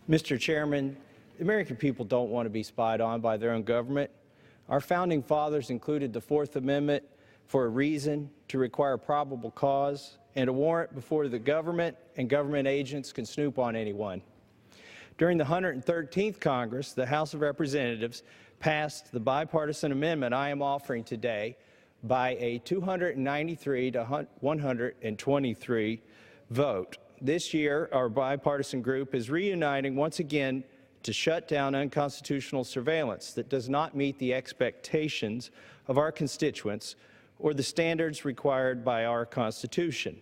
Mr. Chairman, the American people don't want to be spied on by their own government. Our founding fathers included the Fourth Amendment for a reason, to require probable cause and a warrant before the government and government agents can snoop on anyone. During the 113th Congress, the House of Representatives passed the bipartisan amendment I am offering today by a 293 to 123 vote. This year, our bipartisan group is reuniting once again to shut down unconstitutional surveillance that does not meet the expectations of our constituents or the standards required by our Constitution.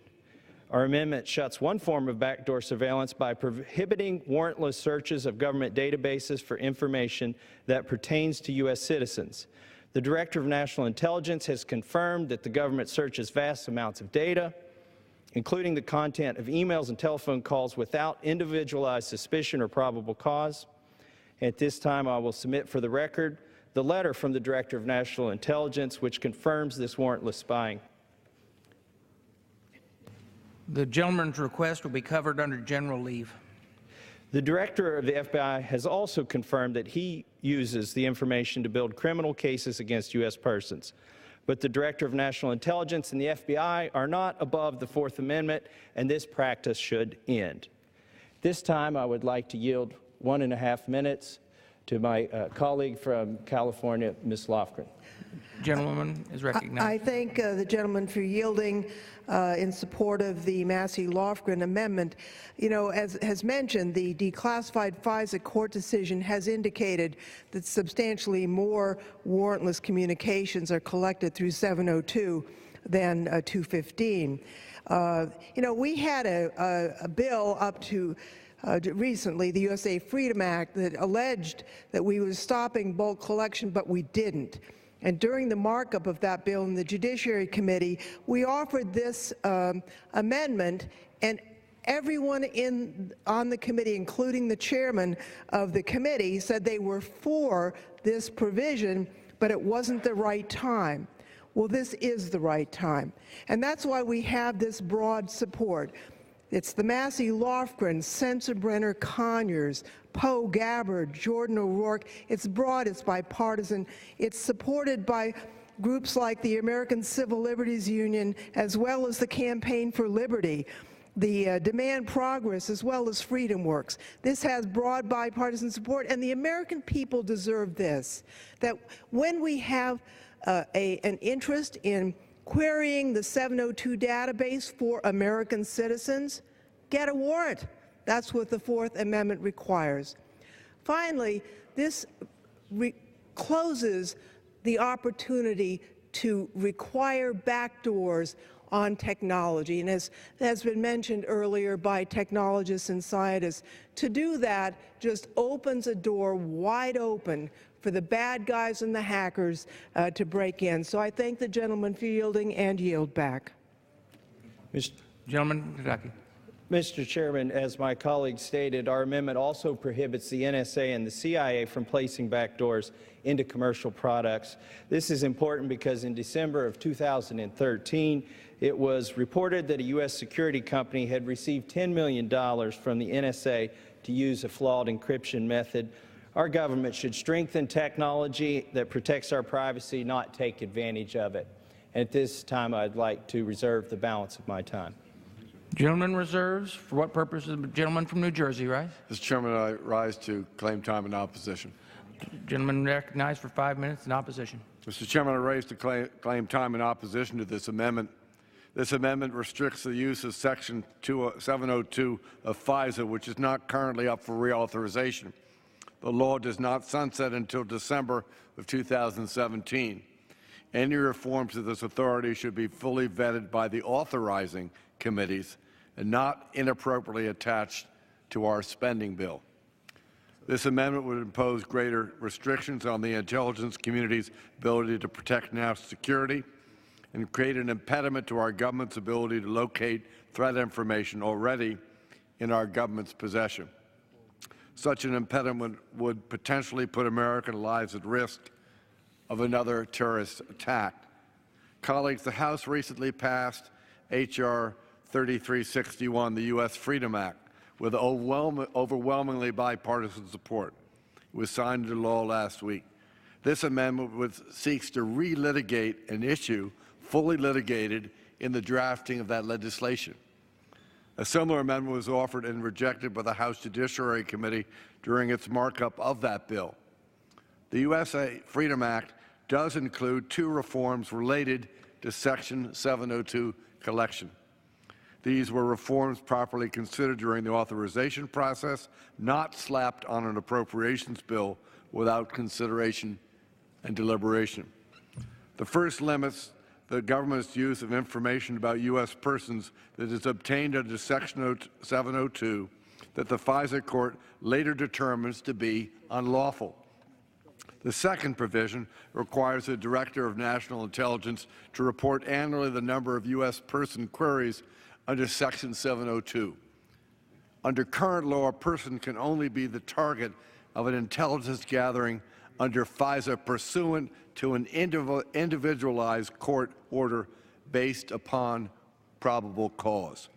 Our amendment shuts one form of backdoor surveillance by prohibiting warrantless searches of government databases for information that pertains to U.S. citizens. The Director of National Intelligence has confirmed that the government searches vast amounts of data, including the content of emails and telephone calls, without individualized suspicion or probable cause. At this time, I will submit for the record the letter from the Director of National Intelligence which confirms this warrantless spying. The gentleman's request will be covered under general leave. The Director of the FBI has also confirmed that he uses the information to build criminal cases against U.S. persons. But the Director of National Intelligence and the FBI are not above the Fourth Amendment, and this practice should end. This time, I would like to yield 1.5 minutes to my colleague from California, Ms. Lofgren. Gentleman is recognized. I thank the gentleman for yielding in support of the Massie Lofgren amendment. You know, as has mentioned, the declassified FISA court decision has indicated that substantially more warrantless communications are collected through 702 than 215. You know, we had a bill up to recently, the USA Freedom Act, that alleged that we were stopping bulk collection, but we didn't. And during the markup of that bill in the Judiciary Committee, we offered this amendment, and everyone on the committee, including the chairman of the committee, said they were for this provision, but it wasn't the right time. Well, this is the right time, and that's why we have this broad support. It's the Massie Lofgren, Sensenbrenner Conyers, Poe Gabbard, Jordan O'Rourke. It's broad, it's bipartisan. It's supported by groups like the American Civil Liberties Union, as well as the Campaign for Liberty, the Demand Progress, as well as Freedom Works. This has broad bipartisan support, and the American people deserve this, that when we have an interest in querying the 702 database for American citizens, get a warrant. That's what the Fourth Amendment requires. Finally, this closes the opportunity to require backdoors on technology. And as has been mentioned earlier by technologists and scientists, to do that just opens a door wide open for the bad guys and the hackers to break in. So I thank the gentleman for yielding and yield back. Gentleman from Kentucky. Mr. Chairman, as my colleague stated, our amendment also prohibits the NSA and the CIA from placing backdoors into commercial products. This is important because in December of 2013, it was reported that a U.S. security company had received $10 million from the NSA to use a flawed encryption method. Our government should strengthen technology that protects our privacy, not take advantage of it. And at this time, I'd like to reserve the balance of my time. Gentleman reserves. For what purpose does the gentleman from New Jersey rise? Mr. Chairman, I rise to claim time in opposition. Gentleman recognized for 5 minutes in opposition. Mr. Chairman, I rise to claim time in opposition to this amendment. This amendment restricts the use of Section 702 of FISA, which is not currently up for reauthorization. The law does not sunset until December of 2017. Any reforms to this authority should be fully vetted by the authorizing committees and not inappropriately attached to our spending bill. This amendment would impose greater restrictions on the intelligence community's ability to protect national security and create an impediment to our government's ability to locate threat information already in our government's possession. Such an impediment would potentially put American lives at risk of another terrorist attack. Colleagues, the House recently passed H.R. 3361, the U.S. Freedom Act, with overwhelmingly bipartisan support. It was signed into law last week. This amendment seeks to relitigate an issue fully litigated in the drafting of that legislation. A similar amendment was offered and rejected by the House Judiciary Committee during its markup of that bill. The USA Freedom Act does include two reforms related to Section 702 collection. These were reforms properly considered during the authorization process, not slapped on an appropriations bill without consideration and deliberation. The first limits the government's use of information about U.S. persons that is obtained under Section 702 that the FISA court later determines to be unlawful. The second provision requires the Director of National Intelligence to report annually the number of U.S. person queries under Section 702. Under current law, a person can only be the target of an intelligence gathering under FISA pursuant to an individualized court order based upon probable cause.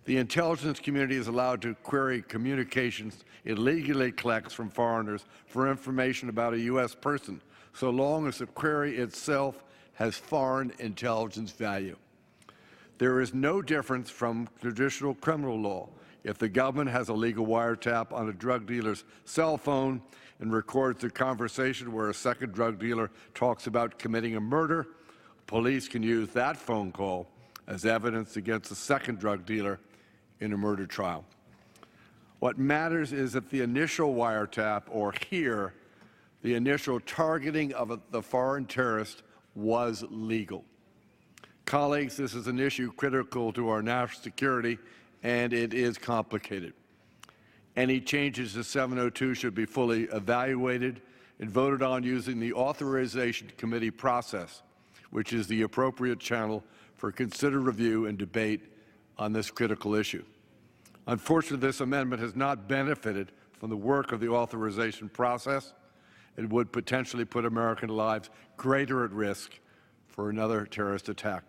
The intelligence community is allowed to query communications it legally collects from foreigners for information about a U.S. person, so long as the query itself has foreign intelligence value. There is no difference from traditional criminal law. If the government has a legal wiretap on a drug dealer's cell phone and records a conversation where a second drug dealer talks about committing a murder, police can use that phone call as evidence against the second drug dealer in a murder trial. What matters is that the initial wiretap, or here, the initial targeting of the foreign terrorist, was legal. Colleagues, this is an issue critical to our national security, and it is complicated. Any changes to 702 should be fully evaluated and voted on using the authorization committee process, which is the appropriate channel for considered review and debate on this critical issue. Unfortunately, this amendment has not benefited from the work of the authorization process. It would potentially put American lives greater at risk for another terrorist attack.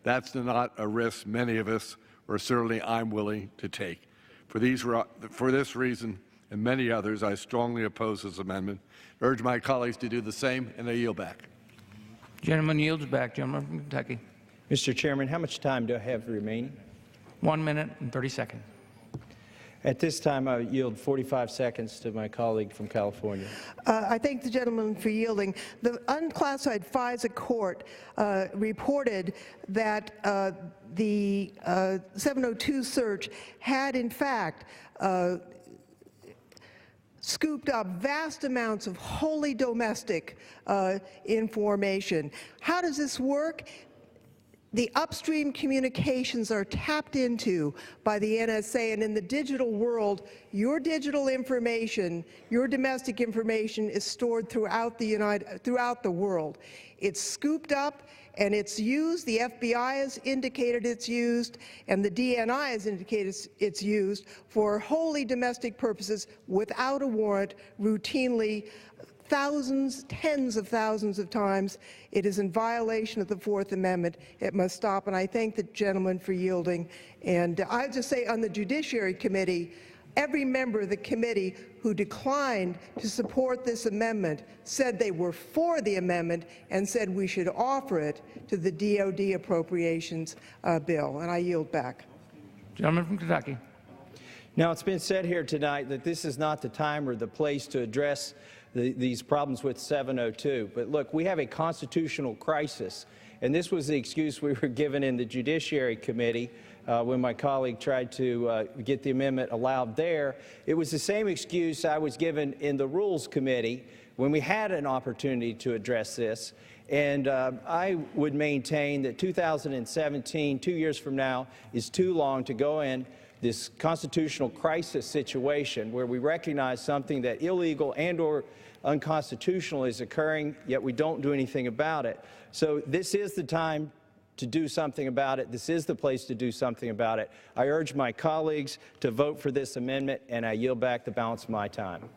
That's not a risk many of us, or certainly I'm willing to take. For this reason and many others, I strongly oppose this amendment. I urge my colleagues to do the same, and I yield back. Gentleman yields back. Gentleman from Kentucky. Mr. Chairman, how much time do I have remaining? 1 minute and 30 seconds. At this time, I yield 45 seconds to my colleague from California. I thank the gentleman for yielding. The unclassified FISA court reported that the 702 search had, in fact, scooped up vast amounts of wholly domestic information. How does this work? The upstream communications are tapped into by the NSA, and in the digital world, your digital information, your domestic information is stored throughout the world. It's scooped up and it's used. The FBI has indicated it's used, and the DNI has indicated it's used for wholly domestic purposes without a warrant, routinely, thousands, tens of thousands of times. It is in violation of the Fourth Amendment. It must stop, and I thank the gentleman for yielding. And I just say on the Judiciary Committee, every member of the committee who declined to support this amendment said they were for the amendment and said we should offer it to the DOD Appropriations bill. And I yield back. Gentleman from Kentucky. Now, it's been said here tonight that this is not the time or the place to address these problems with 702. But look, we have a constitutional crisis, and this was the excuse we were given in the Judiciary Committee when my colleague tried to get the amendment allowed there. It was the same excuse I was given in the Rules Committee when we had an opportunity to address this. And I would maintain that 2017, 2 years from now, is too long to go in this constitutional crisis situation where we recognize something that illegal and or unconstitutional is occurring, yet we don't do anything about it. So this is the time to do something about it. This is the place to do something about it. I urge my colleagues to vote for this amendment, and I yield back the balance of my time.